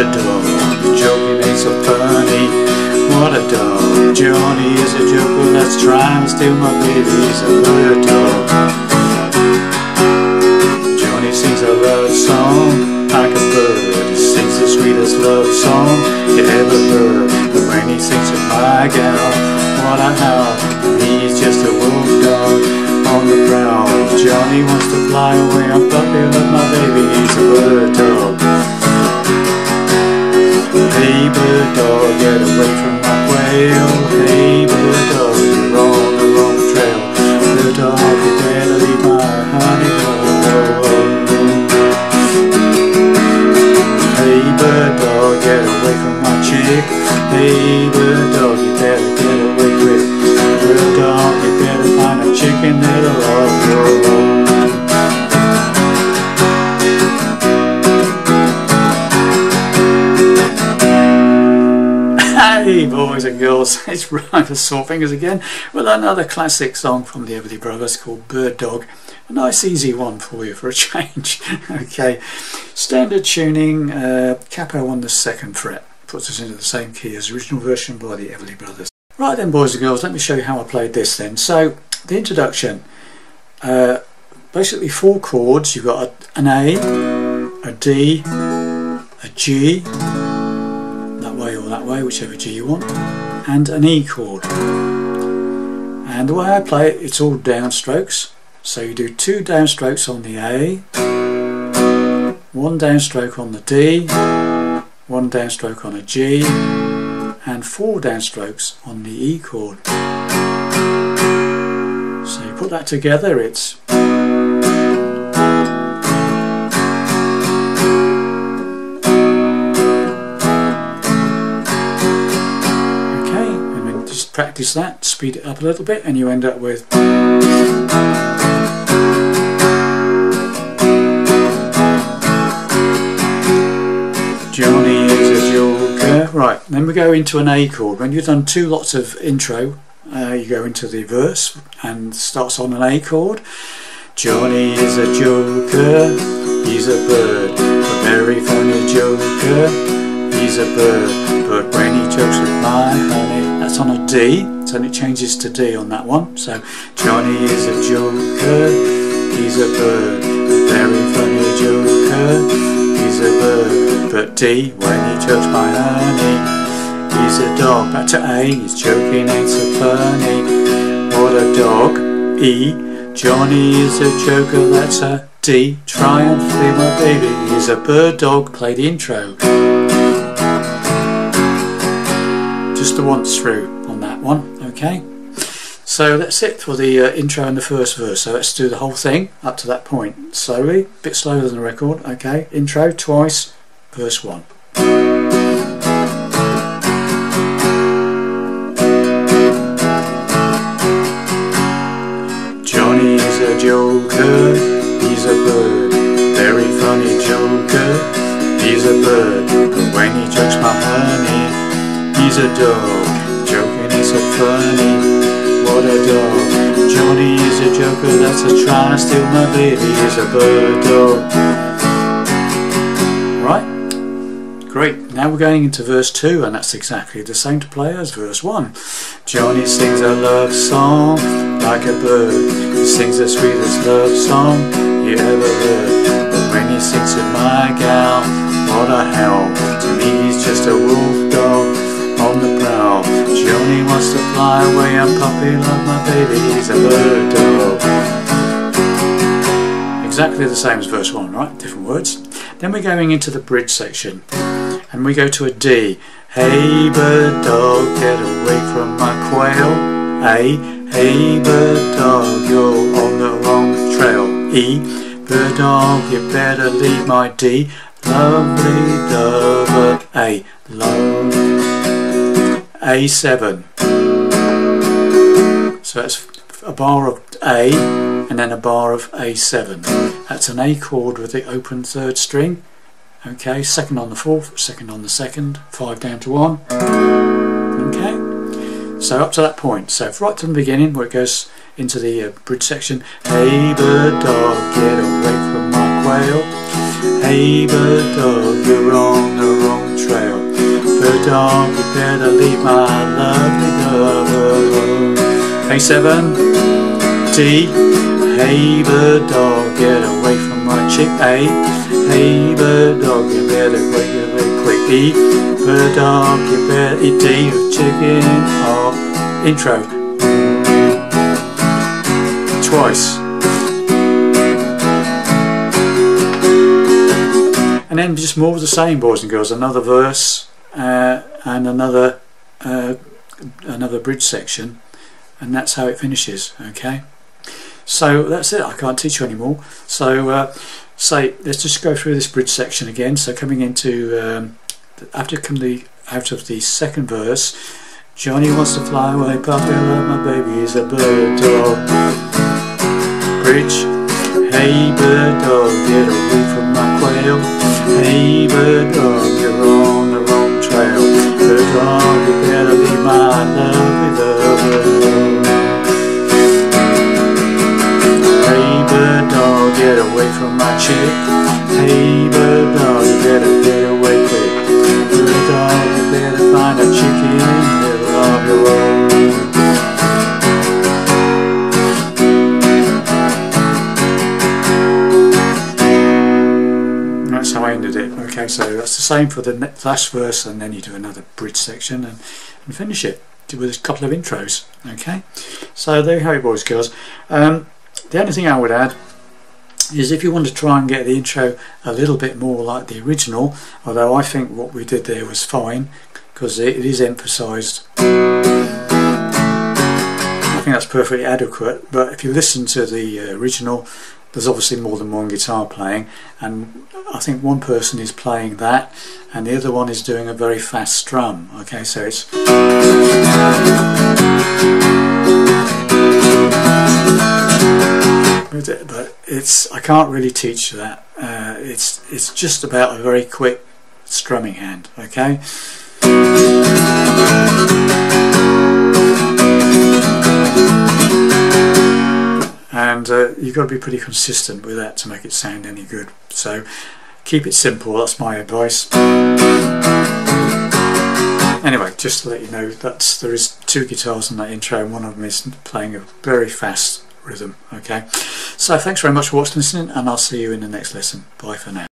a dog, joking ain't so funny. What a dog, Johnny is a joker that's trying to steal my baby. He's a bird dog. Johnny sings a love song like a bird. He sings the sweetest love song you ever heard. But when he sings to my gal, what a howl. He's just a wolf dog on the prowl. Johnny wants to fly away, I'm puppy, love my baby. He's a bird dog. Hey bird dog, get away from my quail. Hey bird dog, you're on the wrong trail. Bird dog, you better leave my honey alone. Hey bird dog, get away from my chick. Hey bird dog, you better get away quick. Bird dog, you better find a chicken that'll love your own. Hey boys and girls, it's Ryan for Sore Fingers again with another classic song from the Everly Brothers called Bird Dog. A nice easy one for you for a change. Okay, standard tuning, capo on the 2nd fret, puts us into the same key as the original version by the Everly Brothers. Right then boys and girls, let me show you how I played this then. So the introduction, basically 4 chords. You've got an A, a D, a G, or that way, whichever G you want, and an E chord. And the way I play it, it's all downstrokes. So you do 2 downstrokes on the A, 1 downstroke on the D, 1 downstroke on a G, and 4 downstrokes on the E chord. So you put that together, it's practice that, speed it up a little bit, and you end up with Johnny is a joker. Right, then we go into an A chord. When you've done 2 lots of intro, you go into the verse and starts on an A chord. Johnny is a joker, he's a bird, a very funny joker, he's a bird, but when he jokes with my honey, that's on a D, so it changes to D on that one. So Johnny is a joker, he's a bird, a very funny joker, he's a bird, but D, when he jokes my honey, he's a dog. Back to A, he's joking ain't so funny. What a dog. E, Johnny is a joker, that's a D. Triumphantly my baby, he's a bird dog. Play the intro. Just the once through on that one, okay? So that's it for the intro and the first verse. So let's do the whole thing up to that point. Slowly, a bit slower than the record, okay? Intro twice, verse 1. Johnny is a joker, he's a bird, very funny joker, he's a bird, but when he jokes my honey, he's a dog, joking is so funny. What a dog, Johnny is a joker that's a trying to steal my baby. He's a bird dog. Right, great. Now we're going into verse 2, and that's exactly the same to play as verse 1. Johnny sings a love song like a bird. He sings the sweetest love song you ever heard. But when he sings to my gal, what a howl. To me he's just a wolf dog on the prowl. Johnny wants to fly away and puppy love my baby. He's a bird dog. Exactly the same as verse 1, right? Different words. Then we're going into the bridge section, and we go to a D. Hey bird dog, get away from my quail. A, hey bird dog, you're on the wrong trail. E, bird dog, you better leave my D. Lovely dove. A, love. A7. So that's a bar of A and then a bar of A7. That's an A chord with the open 3rd string. Okay, 2nd on the 4th, 2nd on the 2nd, 5 down to 1. Okay, so up to that point. So right from the beginning where it goes into the bridge section. Hey bird dog, get away from my quail. Hey bird dog, you're on the wrong bird dog, you better leave my lovely dove. A7, D, hey bird dog, get away from my chick. A, hey bird dog, you better wait very quick. E, bird dog, you better eat D, chicken off. Intro. Twice. And then just more of the same, boys and girls. Another verse and another bridge section, and that's how it finishes. Okay, so that's it. I can't teach you anymore. So let's just go through this bridge section again. So coming into out of the second verse, Johnny wants to fly away, Puppy love my baby is a bird dog. Bridge. Hey bird dog, get away from my quail. Hey bird dog, you're on the wrong trail. Bird dog, you better leave my lovely dove. Hey bird dog, get away from my chick. Hey bird dog, you better get away quick. Bird dog, you better find a chicken in the middle of your road. That's how I ended it. Okay, so that's the same for the last verse, and then you do another bridge section and finish it with a couple of intros. Okay, so there you have it, boys and girls. The only thing I would add is if you want to try and get the intro a little bit more like the original, although I think what we did there was fine because it is emphasised. I think that's perfectly adequate, but if you listen to the original, there's obviously more than one guitar playing, and I think one person is playing that and the other one is doing a very fast strum. Okay, so it's but I can't really teach that. It's just about a very quick strumming hand. Okay. And you've got to be pretty consistent with that to make it sound any good. So keep it simple, that's my advice. Anyway, just to let you know that there is two guitars in that intro and one of them is playing a very fast rhythm. Okay, so thanks very much for watching and listening, and I'll see you in the next lesson. Bye for now.